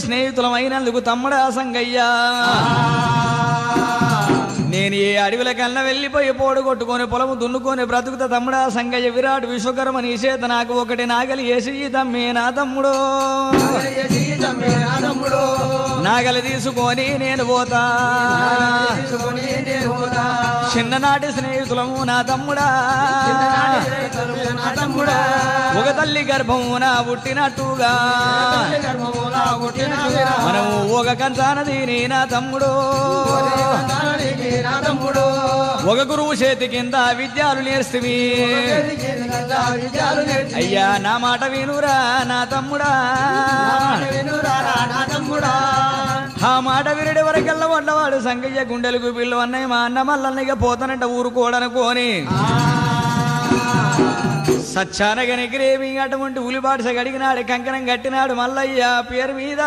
స్నేహితులమైనందుకు తమ్ముడా సంగయ్య నేను ఏ అడవిల కన్నా వెళ్ళిపోయి పోడు కొట్టుకొని పొలము దున్నుకొని బ్రతుకుతా తమ్ముడా సంగయ్య విరాట్ విశ్వకర్మ నీ చేత నాకు ఒకటి నాగలి వేసి తమ్మే నా తమ్ముడు నాగలి తీసుకొని నేను పోతా చిన్ననాటి స్నేహితులము నా తమ్ముడా ఒక తల్లి గర్భమున పుట్టినట్టుగా మనము ఒక కంచానది నా తమ్ముడు ఒక గురువు చేతి కింద విద్యాలు నేర్స్తువి అయ్యా నా మాట వినురా నా తమ్ముడా ఆ మాట వినడి వరకల్లా వండవాడు సంగయ్య గుండెలకు పిల్లు అన్నయ్య మా అన్న మల్లన్నయ్య పోతానంట ఊరుకోడనుకోని సచ్చానగని గ్రేవి అటువంటి ఉలిబాటు గడిగినాడు కంకణం కట్టినాడు మల్లయ్య పేరు మీద